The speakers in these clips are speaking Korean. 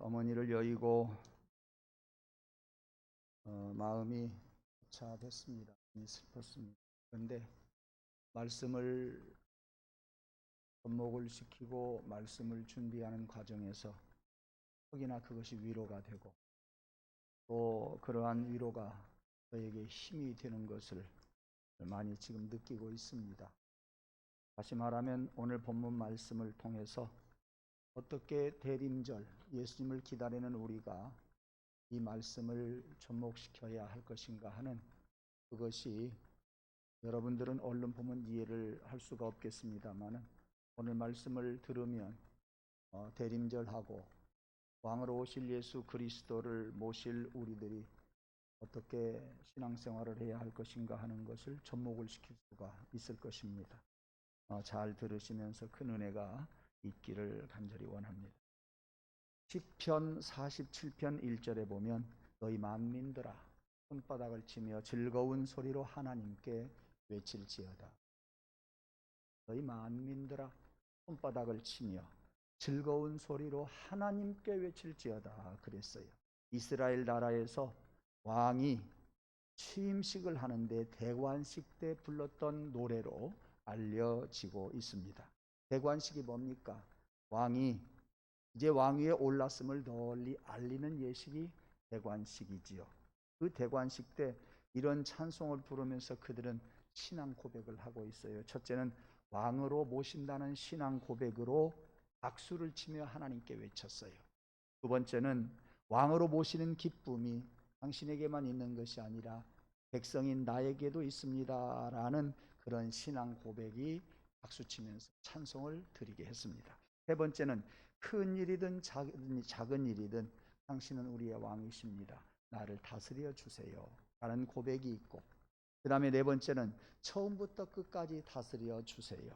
어머니를 여의고 마음이 차됐습니다. 슬펐습니다. 그런데 말씀을 접목을 시키고 말씀을 준비하는 과정에서 혹이나 그것이 위로가 되고 또 그러한 위로가 저에게 힘이 되는 것을 많이 지금 느끼고 있습니다. 다시 말하면 오늘 본문 말씀을 통해서 어떻게 대림절 예수님을 기다리는 우리가 이 말씀을 접목시켜야 할 것인가 하는 그것이 여러분들은 얼른 보면 이해를 할 수가 없겠습니다만 오늘 말씀을 들으면 대림절하고 왕으로 오실 예수 그리스도를 모실 우리들이 어떻게 신앙생활을 해야 할 것인가 하는 것을 접목을 시킬 수가 있을 것입니다. 잘 들으시면서 큰 은혜가 있기를 간절히 원합니다. 시편 47편 1절에 보면 너희 만민들아 손바닥을 치며 즐거운 소리로 하나님께 외칠지어다. 너희 만민들아 손바닥을 치며 즐거운 소리로 하나님께 외칠지어다 그랬어요. 이스라엘 나라에서 왕이 취임식을 하는데 대관식 때 불렀던 노래로 알려지고 있습니다. 대관식이 뭡니까? 왕이 이제 왕위에 올랐음을 널리 알리는 예식이 대관식이지요. 그 대관식 때 이런 찬송을 부르면서 그들은 신앙 고백을 하고 있어요. 첫째는 왕으로 모신다는 신앙 고백으로 박수를 치며 하나님께 외쳤어요. 두 번째는 왕으로 모시는 기쁨이 당신에게만 있는 것이 아니라 백성인 나에게도 있습니다 라는 그런 신앙 고백이 박수치면서 찬송을 드리게 했습니다. 세 번째는 큰 일이든 작은 일이든 당신은 우리의 왕이십니다. 나를 다스려 주세요 라는 고백이 있고, 그 다음에 네 번째는 처음부터 끝까지 다스려 주세요.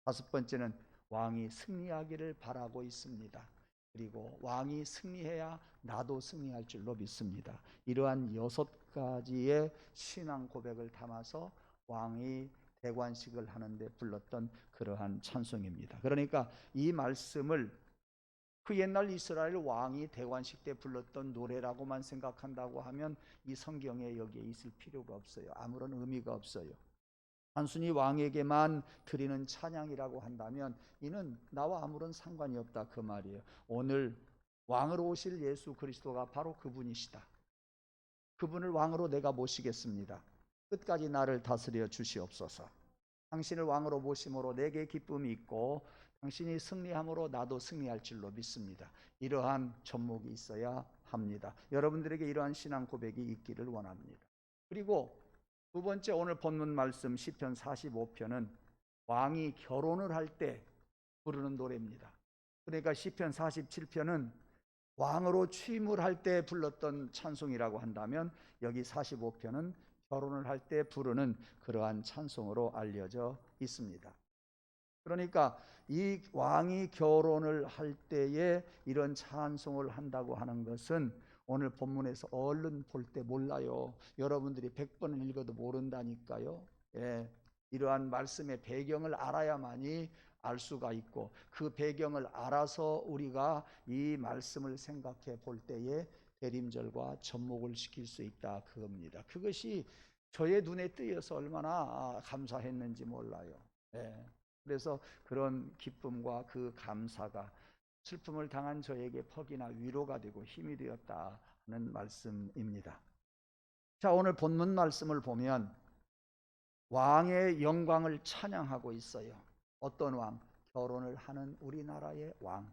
다섯 번째는 왕이 승리하기를 바라고 있습니다. 그리고 왕이 승리해야 나도 승리할 줄로 믿습니다. 이러한 6가지의 신앙 고백을 담아서 왕이 대관식을 하는데 불렀던 그러한 찬송입니다. 그러니까 이 말씀을 그 옛날 이스라엘 왕이 대관식 때 불렀던 노래라고만 생각한다고 하면 이 성경에 여기에 있을 필요가 없어요. 아무런 의미가 없어요. 단순히 왕에게만 드리는 찬양이라고 한다면 이는 나와 아무런 상관이 없다 그 말이에요. 오늘 왕으로 오실 예수 그리스도가 바로 그분이시다. 그분을 왕으로 내가 모시겠습니다. 끝까지 나를 다스려 주시옵소서. 당신을 왕으로 모심으로 내게 기쁨이 있고 당신이 승리함으로 나도 승리할 줄로 믿습니다. 이러한 접목이 있어야 합니다. 여러분들에게 이러한 신앙 고백이 있기를 원합니다. 그리고 두 번째 오늘 본문 말씀 시편 45편은 왕이 결혼을 할 때 부르는 노래입니다. 그러니까 시편 47편은 왕으로 취임을 할 때 불렀던 찬송이라고 한다면 여기 45편은 결혼을 할 때 부르는 그러한 찬송으로 알려져 있습니다. 그러니까 이 왕이 결혼을 할 때에 이런 찬송을 한다고 하는 것은 오늘 본문에서 얼른 볼 때 몰라요. 여러분들이 100번을 읽어도 모른다니까요. 예, 이러한 말씀의 배경을 알아야만이 알 수가 있고 그 배경을 알아서 우리가 이 말씀을 생각해 볼 때에 대림절과 접목을 시킬 수 있다 그겁니다. 그것이 저의 눈에 띄어서 얼마나 감사했는지 몰라요. 예. 그래서 그런 기쁨과 그 감사가 슬픔을 당한 저에게 퍽이나 위로가 되고 힘이 되었다는 말씀입니다. 자, 오늘 본문 말씀을 보면 왕의 영광을 찬양하고 있어요. 어떤 왕? 결혼을 하는 우리나라의 왕.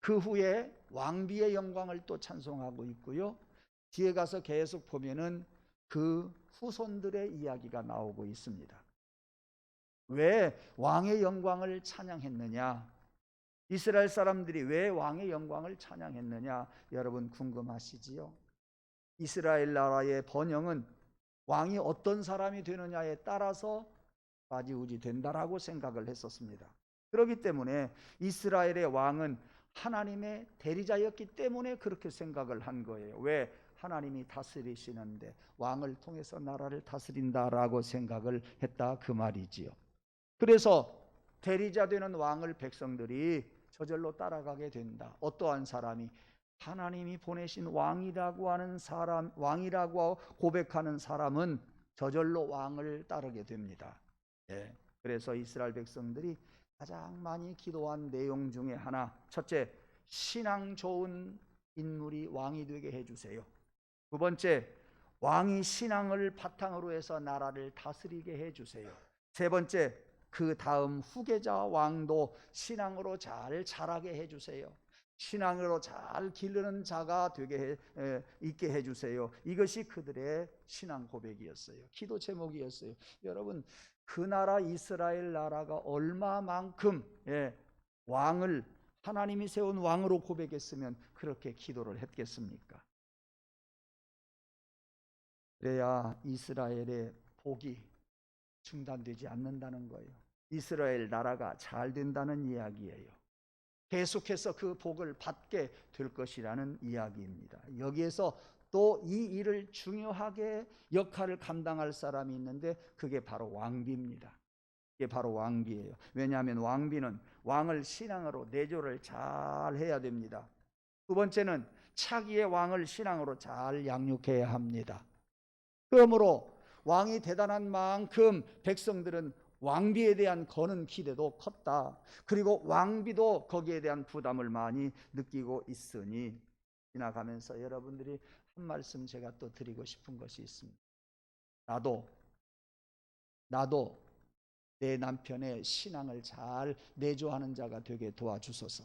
그 후에 왕비의 영광을 또 찬송하고 있고요. 뒤에 가서 계속 보면은 그 후손들의 이야기가 나오고 있습니다. 왜 왕의 영광을 찬양했느냐? 이스라엘 사람들이 왜 왕의 영광을 찬양했느냐? 여러분 궁금하시지요? 이스라엘 나라의 번영은 왕이 어떤 사람이 되느냐에 따라서 좌지우지 된다라고 생각을 했었습니다. 그렇기 때문에 이스라엘의 왕은 하나님의 대리자였기 때문에 그렇게 생각을 한 거예요. 왜? 하나님이 다스리시는데 왕을 통해서 나라를 다스린다라고 생각을 했다 그 말이지요. 그래서 대리자 되는 왕을 백성들이 저절로 따라가게 된다. 어떠한 사람이 하나님이 보내신 왕이라고 하는 사람, 왕이라고 고백하는 사람은 저절로 왕을 따르게 됩니다. 예. 그래서 이스라엘 백성들이 가장 많이 기도한 내용 중에 하나, 첫째, 신앙 좋은 인물이 왕이 되게 해주세요. 두 번째, 왕이 신앙을 바탕으로 해서 나라를 다스리게 해주세요. 세 번째, 그 다음 후계자 왕도 신앙으로 잘 자라게 해주세요. 신앙으로 잘 기르는 자가 있게 해주세요. 이것이 그들의 신앙 고백이었어요. 기도 제목이었어요. 여러분, 그 나라 이스라엘 나라가 얼마만큼 왕을 하나님이 세운 왕으로 고백했으면 그렇게 기도를 했겠습니까? 그래야 이스라엘의 복이 중단되지 않는다는 거예요. 이스라엘 나라가 잘 된다는 이야기예요. 계속해서 그 복을 받게 될 것이라는 이야기입니다. 여기에서 또 이 일을 중요하게 역할을 감당할 사람이 있는데 그게 바로 왕비입니다. 이게 바로 왕비예요. 왜냐하면 왕비는 왕을 신앙으로 내조를 잘 해야 됩니다. 두 번째는 차기의 왕을 신앙으로 잘 양육해야 합니다. 그러므로 왕이 대단한 만큼 백성들은 왕비에 대한 거는 기대도 컸다. 그리고 왕비도 거기에 대한 부담을 많이 느끼고 있으니 지나가면서 여러분들이 한 말씀 제가 또 드리고 싶은 것이 있습니다. 나도 내 남편의 신앙을 잘 내조하는 자가 되게 도와주소서.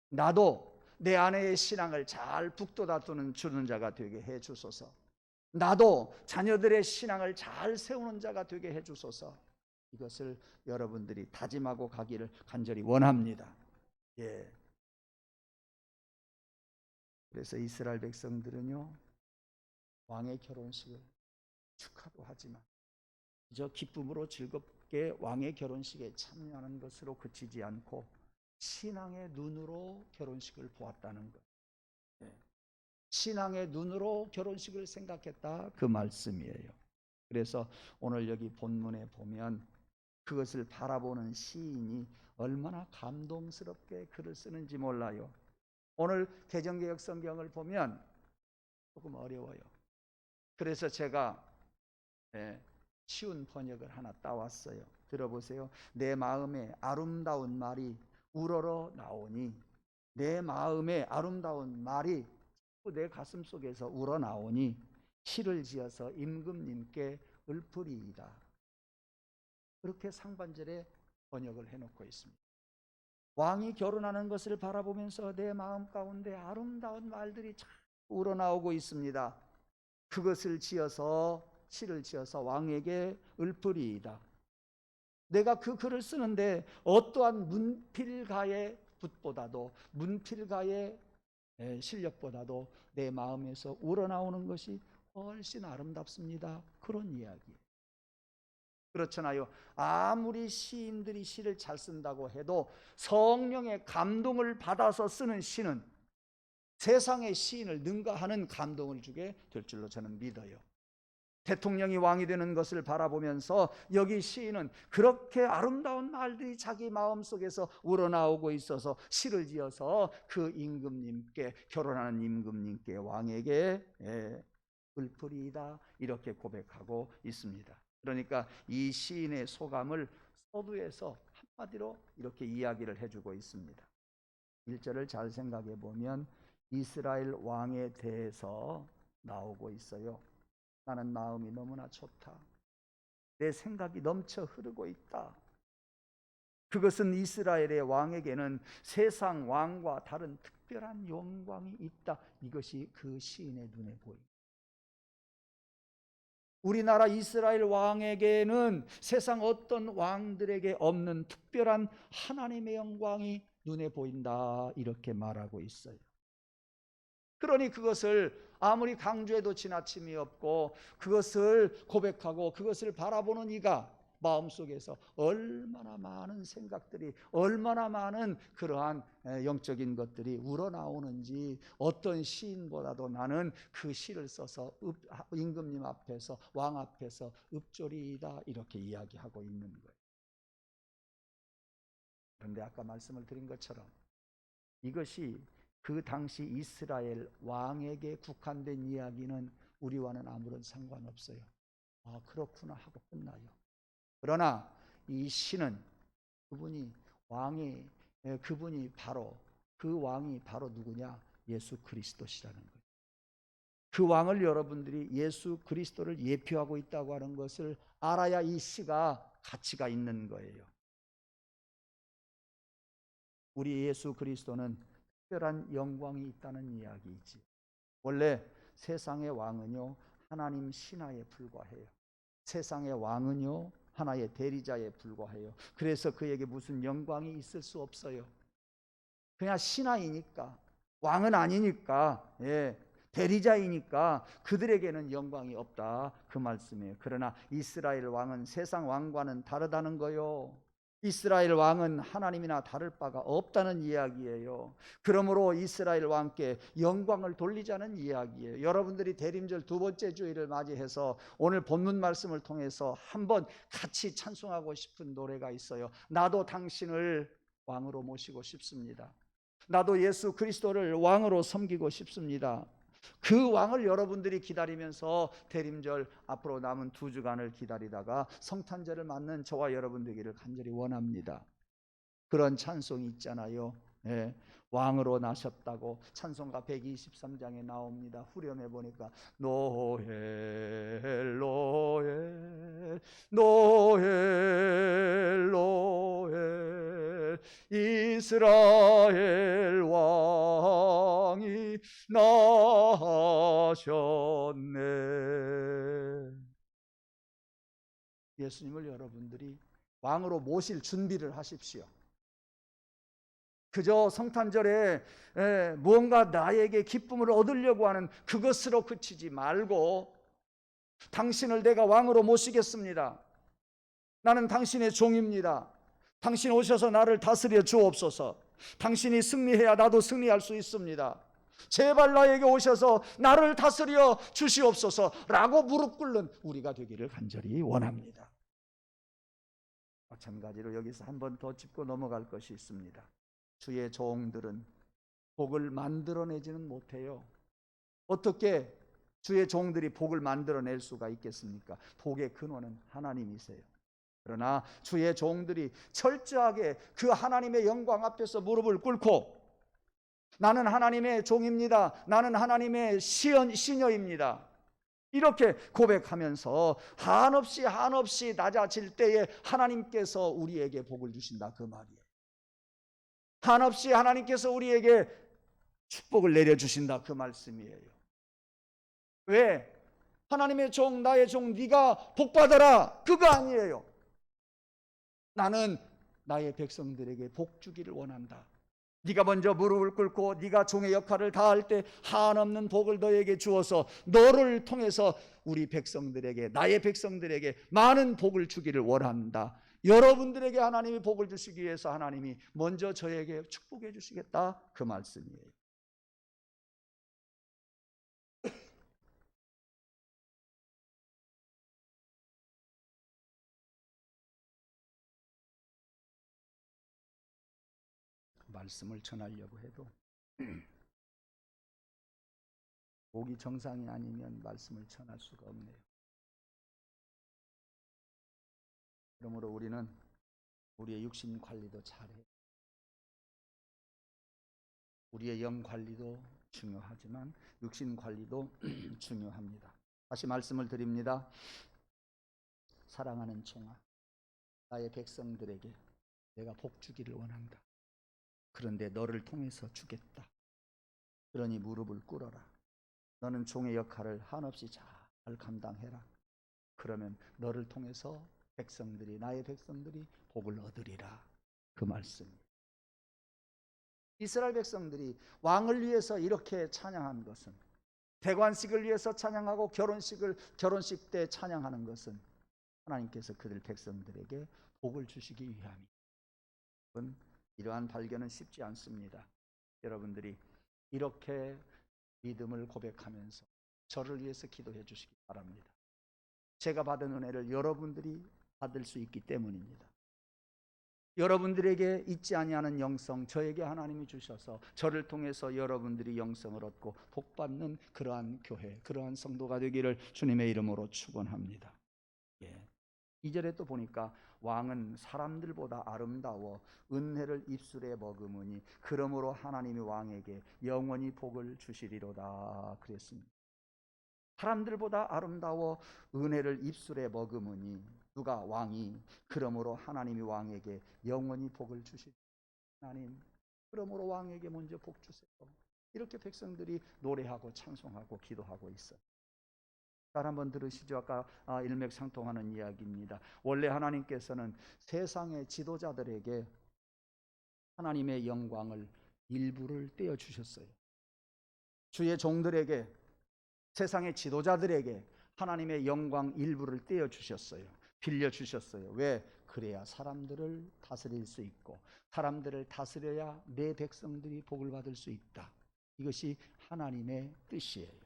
나도 내 아내의 신앙을 잘 북돋아 주는 자가 되게 해주소서. 나도 자녀들의 신앙을 잘 세우는 자가 되게 해주소서. 이것을 여러분들이 다짐하고 가기를 간절히 원합니다. 예. 그래서 이스라엘 백성들은요, 왕의 결혼식을 축하도 하지만 그저 기쁨으로 즐겁게 왕의 결혼식에 참여하는 것으로 그치지 않고 신앙의 눈으로 결혼식을 보았다는 것. 예. 신앙의 눈으로 결혼식을 생각했다, 그 말씀이에요. 그래서 오늘 여기 본문에 보면 그것을 바라보는 시인이 얼마나 감동스럽게 글을 쓰는지 몰라요. 오늘 개정개혁 성경을 보면 조금 어려워요. 그래서 제가 쉬운 번역을 하나 따왔어요. 들어보세요. 내 마음에 아름다운 말이 우러러 나오니, 내 마음에 아름다운 말이 내 가슴 속에서 우러나오니 시를 지어서 임금님께 읊으리이다. 그렇게 상반절에 번역을 해놓고 있습니다. 왕이 결혼하는 것을 바라보면서 내 마음 가운데 아름다운 말들이 참 우러나오고 있습니다. 그것을 지어서 시를 지어서 왕에게 읊으리이다. 내가 그 글을 쓰는데 어떠한 문필가의 붓보다도 문필가의 실력보다도 내 마음에서 우러나오는 것이 훨씬 아름답습니다. 그런 이야기. 그렇잖아요. 아무리 시인들이 시를 잘 쓴다고 해도 성령의 감동을 받아서 쓰는 시는 세상의 시인을 능가하는 감동을 주게 될 줄로 저는 믿어요. 대통령이 왕이 되는 것을 바라보면서 여기 시인은 그렇게 아름다운 말들이 자기 마음속에서 우러나오고 있어서 시를 지어서 그 임금님께, 결혼하는 임금님께, 왕에게 읊으리이다, 이렇게 고백하고 있습니다. 그러니까 이 시인의 소감을 서두에서 한마디로 이렇게 이야기를 해주고 있습니다. 1절을 잘 생각해 보면 이스라엘 왕에 대해서 나오고 있어요. 나는 마음이 너무나 좋다. 내 생각이 넘쳐 흐르고 있다. 그것은 이스라엘의 왕에게는 세상 왕과 다른 특별한 영광이 있다. 이것이 그 시인의 눈에 보입니다. 우리나라 이스라엘 왕에게는 세상 어떤 왕들에게 없는 특별한 하나님의 영광이 눈에 보인다, 이렇게 말하고 있어요. 그러니 그것을 아무리 강조해도 지나침이 없고 그것을 고백하고 그것을 바라보는 이가 마음속에서 얼마나 많은 생각들이, 얼마나 많은 그러한 영적인 것들이 우러나오는지, 어떤 시인보다도 나는 그 시를 써서 임금님 앞에서, 왕 앞에서 읊조리이다, 이렇게 이야기하고 있는 거예요. 그런데 아까 말씀을 드린 것처럼 이것이 그 당시 이스라엘 왕에게 국한된 이야기는 우리와는 아무런 상관없어요. 아, 그렇구나 하고 끝나요. 그러나 이 시는 그분이 그 왕이 바로 누구냐? 예수 그리스도시라는 거예요. 그 왕을 여러분들이 예수 그리스도를 예표하고 있다고 하는 것을 알아야 이 시가 가치가 있는 거예요. 우리 예수 그리스도는 특별한 영광이 있다는 이야기이지. 원래 세상의 왕은요, 하나님 신하에 불과해요. 세상의 왕은요, 하나의 대리자에 불과해요. 그래서 그에게 무슨 영광이 있을 수 없어요. 그냥 신하이니까, 왕은 아니니까, 대리자이니까 그들에게는 영광이 없다, 그 말씀이에요. 그러나 이스라엘 왕은 세상 왕과는 다르다는 거요. 이스라엘 왕은 하나님이나 다를 바가 없다는 이야기예요. 그러므로 이스라엘 왕께 영광을 돌리자는 이야기예요. 여러분들이 대림절 두 번째 주일을 맞이해서 오늘 본문 말씀을 통해서 한번 같이 찬송하고 싶은 노래가 있어요. 나도 당신을 왕으로 모시고 싶습니다. 나도 예수 그리스도를 왕으로 섬기고 싶습니다. 그 왕을 여러분들이 기다리면서 대림절 앞으로 남은 2주간을 기다리다가 성탄절을 맞는 저와 여러분 되기를 간절히 원합니다. 그런 찬송이 있잖아요. 왕으로 나셨다고 찬송가 123장에 나옵니다. 후렴에 보니까 노엘 노엘 노엘 노엘 이스라엘 왕이 나셨네. 예수님을 여러분들이 왕으로 모실 준비를 하십시오. 그저 성탄절에 무언가 나에게 기쁨을 얻으려고 하는 그것으로 그치지 말고, 당신을 내가 왕으로 모시겠습니다. 나는 당신의 종입니다. 당신 오셔서 나를 다스려 주옵소서. 당신이 승리해야 나도 승리할 수 있습니다. 제발 나에게 오셔서 나를 다스려 주시옵소서 라고 무릎 꿇는 우리가 되기를 간절히 원합니다. 마찬가지로 여기서 한 번 더 짚고 넘어갈 것이 있습니다. 주의 종들은 복을 만들어내지는 못해요. 어떻게 주의 종들이 복을 만들어낼 수가 있겠습니까? 복의 근원은 하나님이세요. 그러나 주의 종들이 철저하게 그 하나님의 영광 앞에서 무릎을 꿇고 나는 하나님의 종입니다. 나는 하나님의 시녀입니다. 이렇게 고백하면서 한없이 낮아질 때에 하나님께서 우리에게 복을 주신다, 그 말이에요. 한없이 하나님께서 우리에게 축복을 내려주신다, 그 말씀이에요. 왜? 하나님의 종, 나의 종, 네가 복받아라, 그거 아니에요. 나는 나의 백성들에게 복 주기를 원한다. 네가 먼저 무릎을 꿇고 네가 종의 역할을 다할 때 한없는 복을 너에게 주어서 너를 통해서 우리 백성들에게, 나의 백성들에게 많은 복을 주기를 원한다. 여러분들에게 하나님이 복을 주시기 위해서 하나님이 먼저 저에게 축복해 주시겠다, 그 말씀이에요. 말씀을 전하려고 해도 복이 정상이 아니면 말씀을 전할 수가 없네요. 그러므로 우리는 우리의 육신 관리도 잘해요. 우리의 영 관리도 중요하지만 육신 관리도 중요합니다. 다시 말씀을 드립니다. 사랑하는 종아, 나의 백성들에게 내가 복 주기를 원한다. 그런데 너를 통해서 주겠다. 그러니 무릎을 꿇어라. 너는 종의 역할을 한없이 잘 감당해라. 그러면 너를 통해서 백성들이, 나의 백성들이 복을 얻으리라, 그 말씀입니다. 이스라엘 백성들이 왕을 위해서 이렇게 찬양한 것은, 대관식을 위해서 찬양하고 결혼식 때 찬양하는 것은 하나님께서 그들 백성들에게 복을 주시기 위함입니다. 이러한 발견은 쉽지 않습니다. 여러분들이 이렇게 믿음을 고백하면서 저를 위해서 기도해 주시기 바랍니다. 제가 받은 은혜를 여러분들이 받을 수 있기 때문입니다. 여러분들에게 있지 아니하는 영성 저에게 하나님이 주셔서 저를 통해서 여러분들이 영성을 얻고 복받는 그러한 교회, 그러한 성도가 되기를 주님의 이름으로 축원합니다. 2절에 또 보니까 왕은 사람들보다 아름다워 은혜를 입술에 머금으니 그러므로 하나님이 왕에게 영원히 복을 주시리로다 그랬습니다. 사람들보다 아름다워 은혜를 입술에 머금으니 누가? 왕이. 그러므로 하나님이 왕에게 영원히 복을 주시리. 하나님, 그러므로 왕에게 먼저 복 주세요. 이렇게 백성들이 노래하고 찬송하고 기도하고 있어요. 잘 한번 들으시죠. 아까 일맥상통하는 이야기입니다. 원래 하나님께서는 세상의 지도자들에게 하나님의 영광을 일부를 떼어주셨어요. 주의 종들에게, 세상의 지도자들에게 하나님의 영광 일부를 떼어주셨어요. 빌려주셨어요. 왜? 그래야 사람들을 다스릴 수 있고 사람들을 다스려야 내 백성들이 복을 받을 수 있다. 이것이 하나님의 뜻이에요.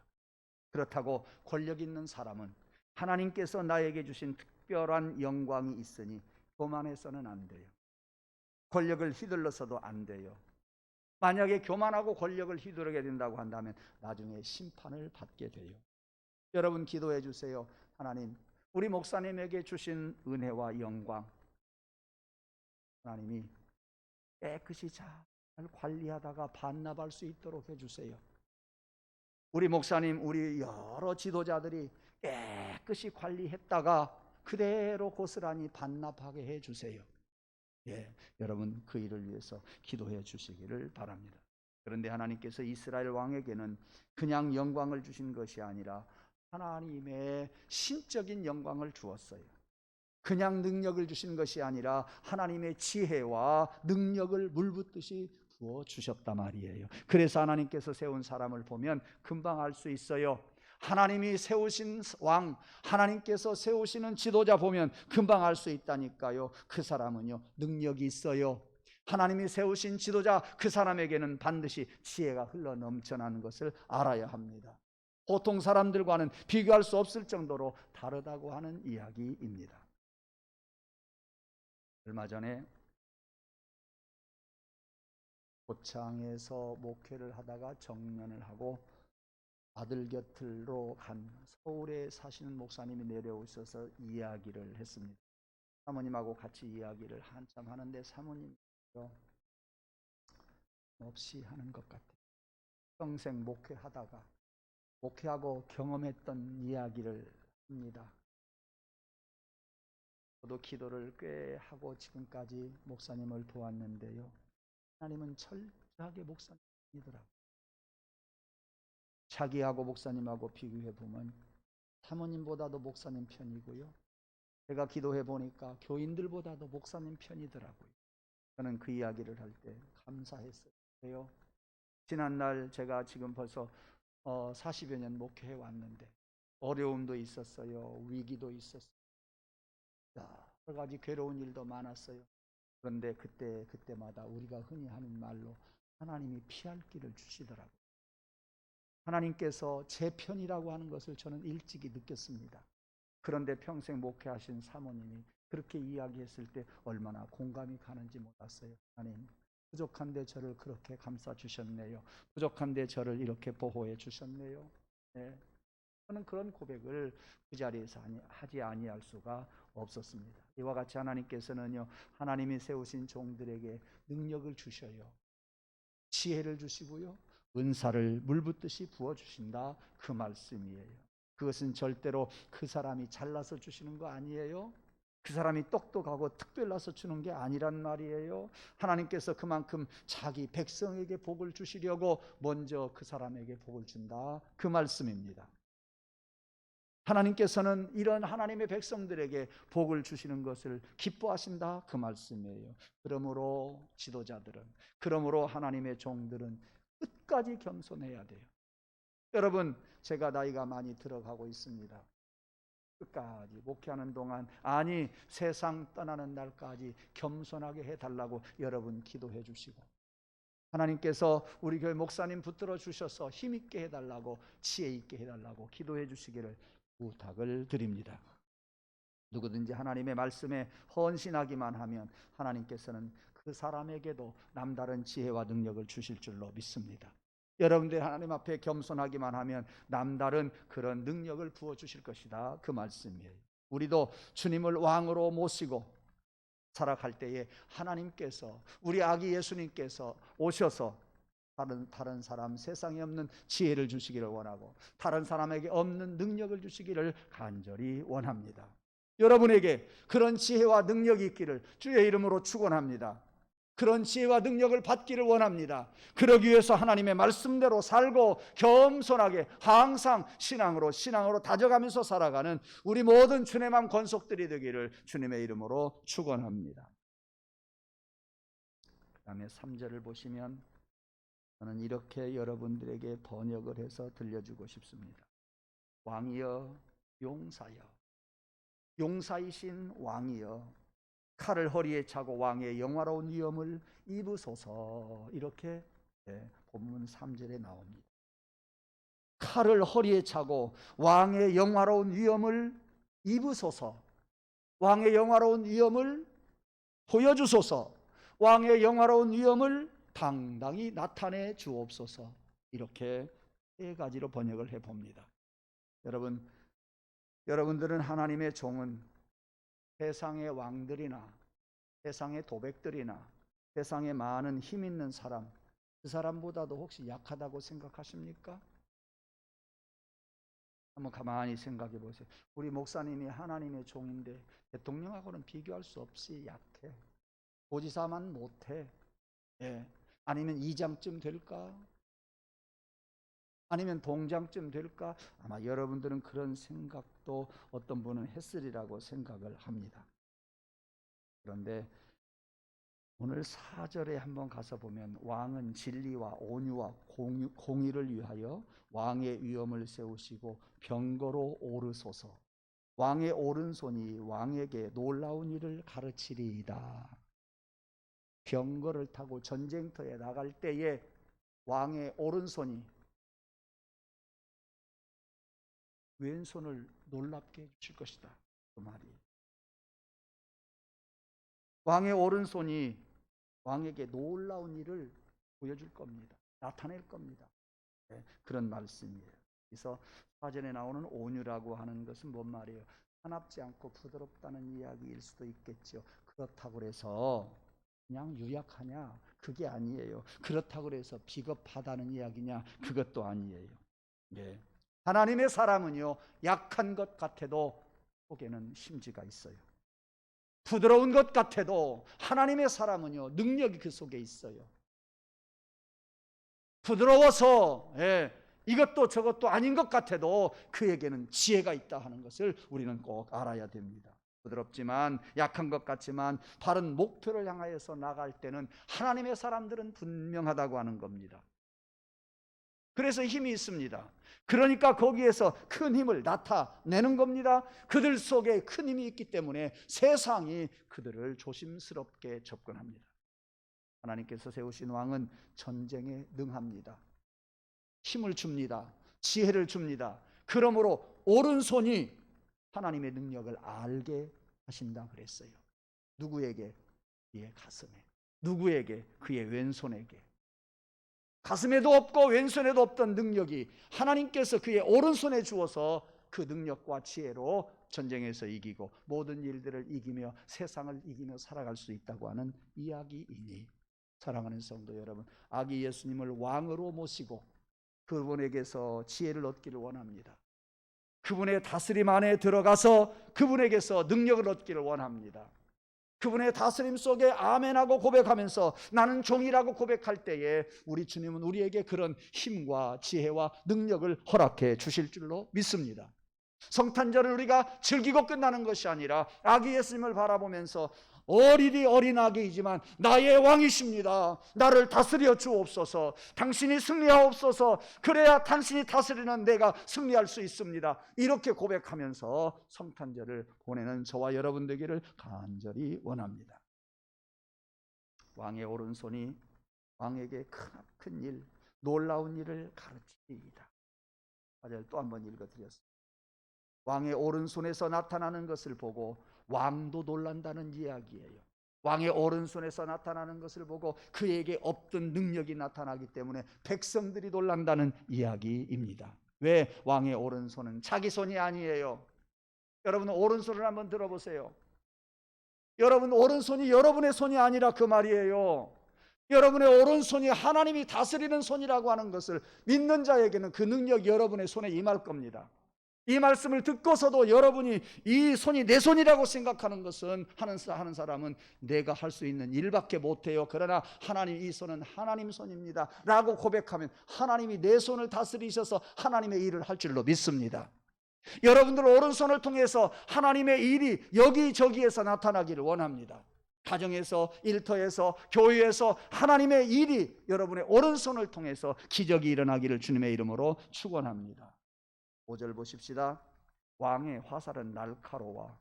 그렇다고 권력 있는 사람은 하나님께서 나에게 주신 특별한 영광이 있으니 교만해서는 안 돼요. 권력을 휘둘러서도 안 돼요. 만약에 교만하고 권력을 휘두르게 된다고 한다면 나중에 심판을 받게 돼요. 여러분 기도해 주세요. 하나님, 우리 목사님에게 주신 은혜와 영광 하나님이 깨끗이 잘 관리하다가 반납할 수 있도록 해주세요. 우리 목사님, 우리 여러 지도자들이 깨끗이 관리했다가 그대로 고스란히 반납하게 해주세요. 여러분 그 일을 위해서 기도해 주시기를 바랍니다. 그런데 하나님께서 이스라엘 왕에게는 그냥 영광을 주신 것이 아니라 하나님의 신적인 영광을 주었어요. 그냥 능력을 주신 것이 아니라 하나님의 지혜와 능력을 물붓듯이 부어 주셨단 말이에요. 그래서 하나님께서 세운 사람을 보면 금방 알 수 있어요. 하나님이 세우신 왕, 하나님께서 세우시는 지도자 보면 금방 알 수 있다니까요. 그 사람은요 능력이 있어요. 하나님이 세우신 지도자, 그 사람에게는 반드시 지혜가 흘러 넘쳐나는 것을 알아야 합니다. 보통 사람들과는 비교할 수 없을 정도로 다르다고 하는 이야기입니다. 얼마 전에 고창에서 목회를 하다가 정년을 하고 아들 곁으로 간 서울에 사시는 목사님이 내려오셔서 이야기를 했습니다. 사모님하고 같이 이야기를 한참 하는데 사모님이 없이 하는 것 같아요. 평생 목회하다가 목회하고 경험했던 이야기를 합니다. 저도 기도를 꽤 하고 지금까지 목사님을 도왔는데요. 하나님은 철저하게 목사님이더라고요. 자기하고 목사님하고 비교해 보면 사모님보다도 목사님 편이고요. 제가 기도해 보니까 교인들보다도 목사님 편이더라고요. 저는 그 이야기를 할 때 감사했어요. 지난날 제가 지금 벌써 40여 년 목회해 왔는데 어려움도 있었어요. 위기도 있었어요. 여러 가지 괴로운 일도 많았어요. 그런데 그때마다 우리가 흔히 하는 말로 하나님이 피할 길을 주시더라고요. 하나님께서 제 편이라고 하는 것을 저는 일찍이 느꼈습니다. 그런데 평생 목회하신 사모님이 그렇게 이야기했을 때 얼마나 공감이 가는지 몰랐어요. 하나님, 부족한데 저를 그렇게 감싸 주셨네요. 부족한데 저를 이렇게 보호해 주셨네요. 저는 그런 고백을 그 자리에서 하지 아니할 수가 없었습니다. 이와 같이 하나님께서는요, 하나님이 세우신 종들에게 능력을 주셔요. 지혜를 주시고요, 은사를 물붓듯이 부어주신다, 그 말씀이에요. 그것은 절대로 그 사람이 잘나서 주시는 거 아니에요. 그 사람이 똑똑하고 특별나서 주는 게 아니란 말이에요. 하나님께서 그만큼 자기 백성에게 복을 주시려고 먼저 그 사람에게 복을 준다, 그 말씀입니다. 하나님께서는 이런 하나님의 백성들에게 복을 주시는 것을 기뻐하신다, 그 말씀이에요. 그러므로 지도자들은, 그러므로 하나님의 종들은 끝까지 겸손해야 돼요. 여러분, 제가 나이가 많이 들어가고 있습니다. 끝까지 목회하는 동안, 아니 세상 떠나는 날까지 겸손하게 해달라고 여러분 기도해 주시고, 하나님께서 우리 교회 목사님 붙들어 주셔서 힘있게 해달라고, 지혜 있게 해달라고 기도해 주시기를 부탁을 드립니다. 누구든지 하나님의 말씀에 헌신하기만 하면 하나님께서는 그 사람에게도 남다른 지혜와 능력을 주실 줄로 믿습니다. 여러분들 하나님 앞에 겸손하기만 하면 남다른 그런 능력을 부어주실 것이다, 그 말씀이에요. 우리도 주님을 왕으로 모시고 살아갈 때에 하나님께서, 우리 아기 예수님께서 오셔서 다른 사람, 세상에 없는 지혜를 주시기를 원하고 다른 사람에게 없는 능력을 주시기를 간절히 원합니다. 여러분에게 그런 지혜와 능력이 있기를 주의 이름으로 축원합니다. 그런 지혜와 능력을 받기를 원합니다. 그러기 위해서 하나님의 말씀대로 살고 겸손하게 항상 신앙으로 다져가면서 살아가는 우리 모든 주님의 마음 권속들이 되기를 주님의 이름으로 축원합니다. 그 다음에 3절을 보시면 저는 이렇게 여러분들에게 번역을 해서 들려주고 싶습니다. 왕이여 용사여, 용사이신 왕이여 칼을 허리에 차고 왕의 영화로운 위엄을 입으소서. 이렇게 본문 3절에 나옵니다. 칼을 허리에 차고 왕의 영화로운 위엄을 입으소서. 왕의 영화로운 위엄을 보여주소서. 왕의 영화로운 위엄을 당당히 나타내 주옵소서. 이렇게 세 가지로 번역을 해봅니다. 여러분들은 하나님의 종은 세상의 왕들이나 세상의 도백들이나 세상에 많은 힘 있는 사람, 그 사람보다도 혹시 약하다고 생각하십니까? 한번 가만히 생각해 보세요. 우리 목사님이 하나님의 종인데 대통령하고는 비교할 수 없이 약해. 도지사만 못해. 아니면 이장쯤 될까? 아니면 동장쯤 될까? 아마 여러분들은 그런 생각도 어떤 분은 했으리라고 생각을 합니다. 그런데 오늘 4절에 한번 가서 보면 왕은 진리와 온유와 공의를 위하여 왕의 위엄을 세우시고 병거로 오르소서. 왕의 오른손이 왕에게 놀라운 일을 가르치리이다. 병거를 타고 전쟁터에 나갈 때에 왕의 오른손이 왼손을 놀랍게 해주실 것이다, 그 말이. 왕의 오른손이 왕에게 놀라운 일을 보여줄 겁니다. 나타낼 겁니다. 그런 말씀이에요. 그래서 사전에 나오는 온유라고 하는 것은 뭔 말이에요? 사납지 않고 부드럽다는 이야기일 수도 있겠죠. 그렇다고 해서 그냥 유약하냐? 그게 아니에요. 그렇다고 해서 비겁하다는 이야기냐? 그것도 아니에요. 하나님의 사람은요, 약한 것 같아도 속에는 심지가 있어요. 부드러운 것 같아도 하나님의 사람은요, 능력이 그 속에 있어요. 부드러워서 이것도 저것도 아닌 것 같아도 그에게는 지혜가 있다 하는 것을 우리는 꼭 알아야 됩니다. 부드럽지만 약한 것 같지만 바른 목표를 향하여서 나갈 때는 하나님의 사람들은 분명하다고 하는 겁니다. 그래서 힘이 있습니다. 그러니까 거기에서 큰 힘을 나타내는 겁니다. 그들 속에 큰 힘이 있기 때문에 세상이 그들을 조심스럽게 접근합니다. 하나님께서 세우신 왕은 전쟁에 능합니다. 힘을 줍니다. 지혜를 줍니다. 그러므로 오른손이 하나님의 능력을 알게 하신다 그랬어요. 누구에게? 그의 가슴에. 누구에게? 그의 왼손에게. 가슴에도 없고 왼손에도 없던 능력이 하나님께서 그의 오른손에 주어서 그 능력과 지혜로 전쟁에서 이기고 모든 일들을 이기며 세상을 이기며 살아갈 수 있다고 하는 이야기이니, 사랑하는 성도 여러분, 아기 예수님을 왕으로 모시고 그분에게서 지혜를 얻기를 원합니다. 그분의 다스림 안에 들어가서 그분에게서 능력을 얻기를 원합니다. 그분의 다스림 속에 아멘하고 고백하면서 나는 종이라고 고백할 때에 우리 주님은 우리에게 그런 힘과 지혜와 능력을 허락해 주실 줄로 믿습니다. 성탄절을 우리가 즐기고 끝나는 것이 아니라 아기 예수님을 바라보면서 어린이 어린 아기이지만 나의 왕이십니다. 나를 다스려 주옵소서. 당신이 승리하옵소서. 그래야 당신이 다스리는 내가 승리할 수 있습니다. 이렇게 고백하면서 성탄절을 보내는 저와 여러분 되기를 간절히 원합니다. 왕의 오른손이 왕에게 큰 일, 놀라운 일을 가르치리이다. 또 한번 읽어드렸습니다. 왕의 오른손에서 나타나는 것을 보고 왕도 놀란다는 이야기예요. 왕의 오른손에서 나타나는 것을 보고 그에게 없던 능력이 나타나기 때문에 백성들이 놀란다는 이야기입니다. 왜? 왕의 오른손은 자기 손이 아니에요. 여러분 오른손을 한번 들어보세요. 여러분 오른손이 여러분의 손이 아니라 그 말이에요. 여러분의 오른손이 하나님이 다스리는 손이라고 하는 것을 믿는 자에게는 그 능력이 여러분의 손에 임할 겁니다. 이 말씀을 듣고서도 여러분이 이 손이 내 손이라고 생각하는 것은 하는 사람은 내가 할 수 있는 일밖에 못해요. 그러나 하나님 이 손은 하나님 손입니다 라고 고백하면 하나님이 내 손을 다스리셔서 하나님의 일을 할 줄로 믿습니다. 여러분들 오른손을 통해서 하나님의 일이 여기저기에서 나타나기를 원합니다. 가정에서, 일터에서, 교회에서 하나님의 일이 여러분의 오른손을 통해서 기적이 일어나기를 주님의 이름으로 축원합니다. 5절 보십시다. 왕의 화살은 날카로워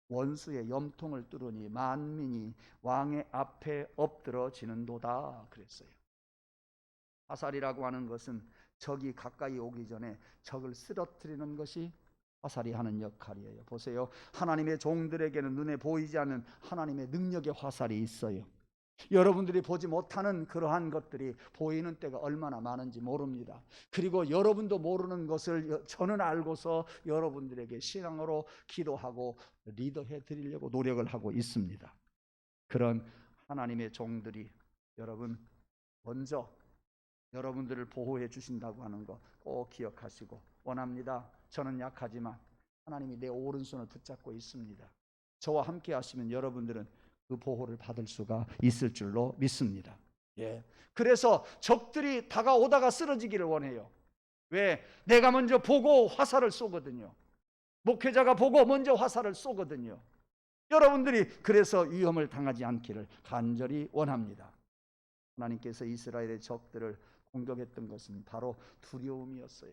원수의 염통을 뚫으니 만민이 왕의 앞에 엎드러지는도다 그랬어요. 화살이라고 하는 것은 적이 가까이 오기 전에 적을 쓰러뜨리는 것이 화살이 하는 역할이에요. 보세요. 하나님의 종들에게는 눈에 보이지 않는 하나님의 능력의 화살이 있어요. 여러분들이 보지 못하는 그러한 것들이 보이는 때가 얼마나 많은지 모릅니다. 그리고 여러분도 모르는 것을 저는 알고서 여러분들에게 신앙으로 기도하고 리더해 드리려고 노력을 하고 있습니다. 그런 하나님의 종들이 여러분 먼저 여러분들을 보호해 주신다고 하는 거 꼭 기억하시고 원합니다. 저는 약하지만 하나님이 내 오른손을 붙잡고 있습니다. 저와 함께 하시면 여러분들은 그 보호를 받을 수가 있을 줄로 믿습니다. 그래서 적들이 다가오다가 쓰러지기를 원해요. 왜? 내가 먼저 보고 화살을 쏘거든요. 목회자가 보고 먼저 화살을 쏘거든요. 여러분들이 그래서 위험을 당하지 않기를 간절히 원합니다. 하나님께서 이스라엘의 적들을 공격했던 것은 바로 두려움이었어요.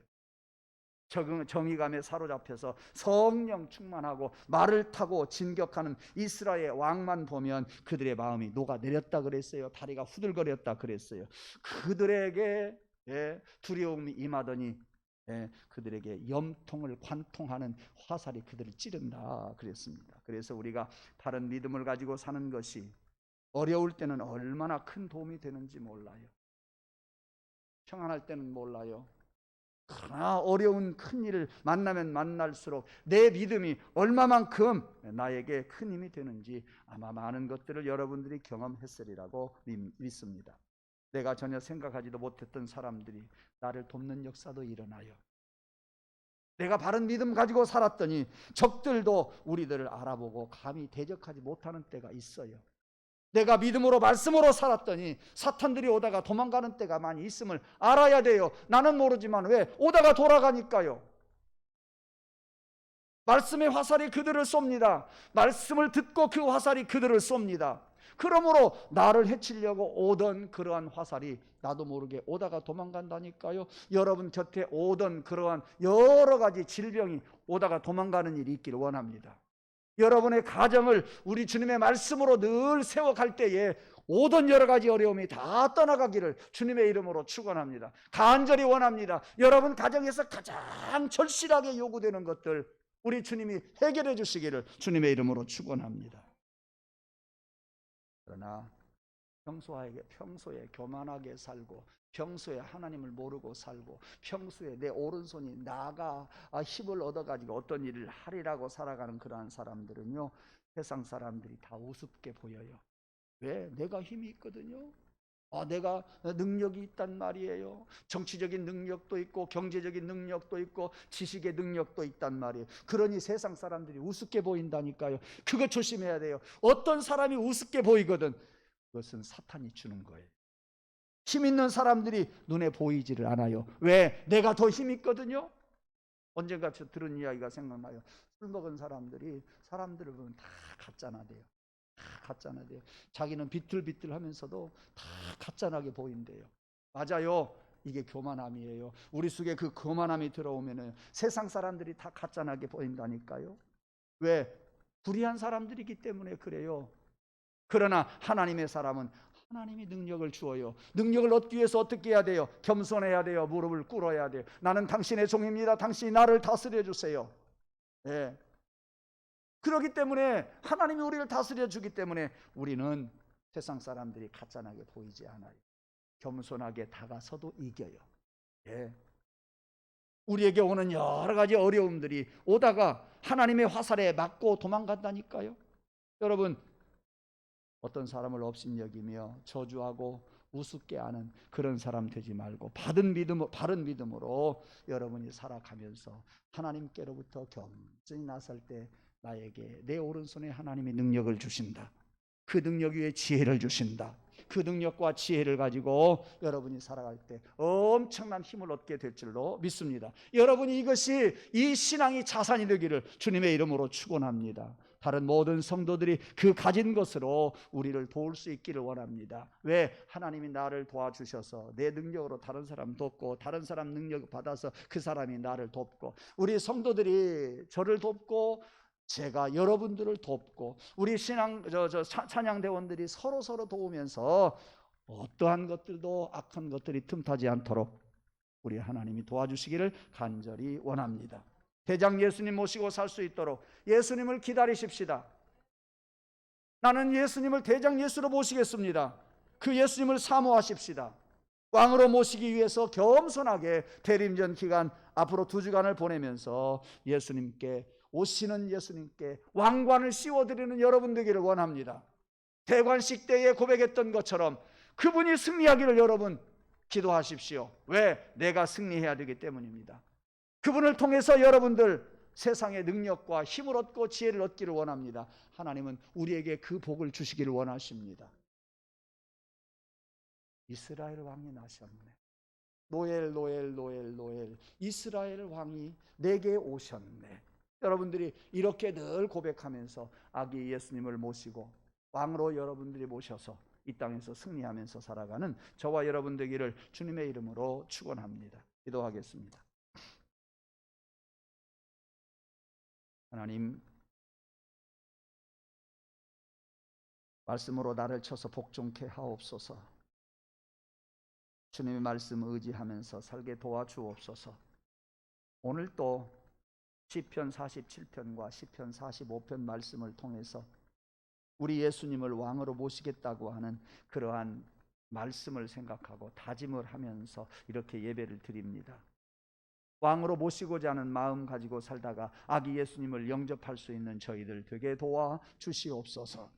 정의감에 사로잡혀서 성령 충만하고 말을 타고 진격하는 이스라엘 왕만 보면 그들의 마음이 녹아내렸다 그랬어요. 다리가 후들거렸다 그랬어요. 그들에게 두려움이 임하더니 그들에게 염통을 관통하는 화살이 그들을 찌른다 그랬습니다. 그래서 우리가 바른 믿음을 가지고 사는 것이 어려울 때는 얼마나 큰 도움이 되는지 몰라요. 평안할 때는 몰라요. 그러나 어려운 큰 일을 만나면 만날수록 내 믿음이 얼마만큼 나에게 큰 힘이 되는지 아마 많은 것들을 여러분들이 경험했으리라고 믿습니다. 내가 전혀 생각하지도 못했던 사람들이 나를 돕는 역사도 일어나요. 내가 바른 믿음 가지고 살았더니 적들도 우리들을 알아보고 감히 대적하지 못하는 때가 있어요. 내가 믿음으로 말씀으로 살았더니 사탄들이 오다가 도망가는 때가 많이 있음을 알아야 돼요. 나는 모르지만 왜? 오다가 돌아가니까요. 말씀의 화살이 그들을 쏩니다. 말씀을 듣고 그 화살이 그들을 쏩니다. 그러므로 나를 해치려고 오던 그러한 화살이 나도 모르게 오다가 도망간다니까요. 여러분 곁에 오던 그러한 여러 가지 질병이 오다가 도망가는 일이 있기를 원합니다. 여러분의 가정을 우리 주님의 말씀으로 늘 세워갈 때에 오던 여러 가지 어려움이 다 떠나가기를 주님의 이름으로 축원합니다. 간절히 원합니다. 여러분 가정에서 가장 절실하게 요구되는 것들 우리 주님이 해결해 주시기를 주님의 이름으로 축원합니다. 그러나 평소에 교만하게 살고 평소에 하나님을 모르고 살고 평소에 내 오른손이 나가 힘을 얻어가지고 어떤 일을 하리라고 살아가는 그러한 사람들은요, 세상 사람들이 다 우습게 보여요. 왜? 내가 힘이 있거든요. 내가 능력이 있단 말이에요. 정치적인 능력도 있고 경제적인 능력도 있고 지식의 능력도 있단 말이에요. 그러니 세상 사람들이 우습게 보인다니까요. 그거 조심해야 돼요. 어떤 사람이 우습게 보이거든 그것은 사탄이 주는 거예요. 힘 있는 사람들이 눈에 보이지를 않아요. 왜? 내가 더 힘 있거든요. 언젠가 저 들은 이야기가 생각나요. 술 먹은 사람들이 사람들을 보면 다 가짜나대요. 다 가짜나대요. 자기는 비틀비틀하면서도 다 가짜나게 보인대요. 맞아요. 이게 교만함이에요. 우리 속에 그 교만함이 들어오면은 세상 사람들이 다 가짜나게 보인다니까요. 왜? 불의한 사람들이기 때문에 그래요. 그러나 하나님의 사람은 하나님이 능력을 주어요. 능력을 얻기 위해서 어떻게 해야 돼요? 겸손해야 돼요. 무릎을 꿇어야 돼요. 나는 당신의 종입니다. 당신이 나를 다스려 주세요. 예. 그렇기 때문에 하나님이 우리를 다스려 주기 때문에 우리는 세상 사람들이 가짠하게 보이지 않아요. 겸손하게 다가서도 이겨요. 예. 우리에게 오는 여러 가지 어려움들이 오다가 하나님의 화살에 맞고 도망간다니까요. 여러분, 어떤 사람을 업신여기며 저주하고 우습게 하는 그런 사람 되지 말고 바른 믿음으로 여러분이 살아가면서 하나님께로부터 겸손히 나설 때 나에게 내 오른손에 하나님의 능력을 주신다. 그 능력 위에 지혜를 주신다. 그 능력과 지혜를 가지고 여러분이 살아갈 때 엄청난 힘을 얻게 될 줄로 믿습니다. 여러분이 이 신앙이 자산이 되기를 주님의 이름으로 축원합니다. 다른 모든 성도들이 그 가진 것으로 우리를 도울 수 있기를 원합니다. 왜? 하나님이 나를 도와주셔서 내 능력으로 다른 사람 돕고 다른 사람 능력 받아서 그 사람이 나를 돕고 우리 성도들이 저를 돕고 제가 여러분들을 돕고 우리 찬양대원들이 서로 도우면서 어떠한 것들도 악한 것들이 틈타지 않도록 우리 하나님이 도와주시기를 간절히 원합니다. 대장 예수님 모시고 살 수 있도록 예수님을 기다리십시다. 나는 예수님을 대장 예수로 모시겠습니다. 그 예수님을 사모하십시다. 왕으로 모시기 위해서 겸손하게 대림전 기간 앞으로 2주간을 보내면서 오시는 예수님께 왕관을 씌워드리는 여러분 되기를 원합니다. 대관식 때에 고백했던 것처럼 그분이 승리하기를 여러분 기도하십시오. 왜? 내가 승리해야 되기 때문입니다. 그분을 통해서 여러분들 세상의 능력과 힘을 얻고 지혜를 얻기를 원합니다. 하나님은 우리에게 그 복을 주시기를 원하십니다. 이스라엘 왕이 나셨네. 노엘 이스라엘 왕이 내게 오셨네. 여러분들이 이렇게 늘 고백하면서 아기 예수님을 모시고 왕으로 여러분들이 모셔서 이 땅에서 승리하면서 살아가는 저와 여러분 되기를 주님의 이름으로 축원합니다. 기도하겠습니다. 하나님, 말씀으로 나를 쳐서 복종케 하옵소서. 주님의 말씀 의지하면서 살게 도와주옵소서. 오늘 또 시편 47편과 시편 45편 말씀을 통해서 우리 예수님을 왕으로 모시겠다고 하는 그러한 말씀을 생각하고 다짐을 하면서 이렇게 예배를 드립니다. 왕으로 모시고자 하는 마음 가지고 살다가 아기 예수님을 영접할 수 있는 저희들 되게 도와 주시옵소서.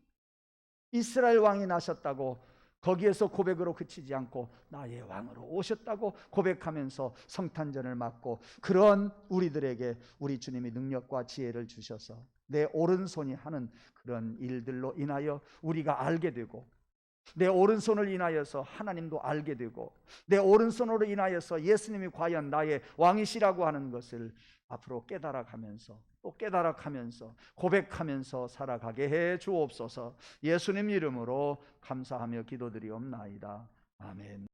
이스라엘 왕이 나셨다고 거기에서 고백으로 그치지 않고 나의 왕으로 오셨다고 고백하면서 성탄전을 맞고 그런 우리들에게 우리 주님이 능력과 지혜를 주셔서 내 오른손이 하는 그런 일들로 인하여 우리가 알게 되고 내 오른손을 인하여서 하나님도 알게 되고 내 오른손으로 인하여서 예수님이 과연 나의 왕이시라고 하는 것을 앞으로 깨달아가면서 또 깨달아가면서 고백하면서 살아가게 해 주옵소서. 예수님 이름으로 감사하며 기도드리옵나이다. 아멘.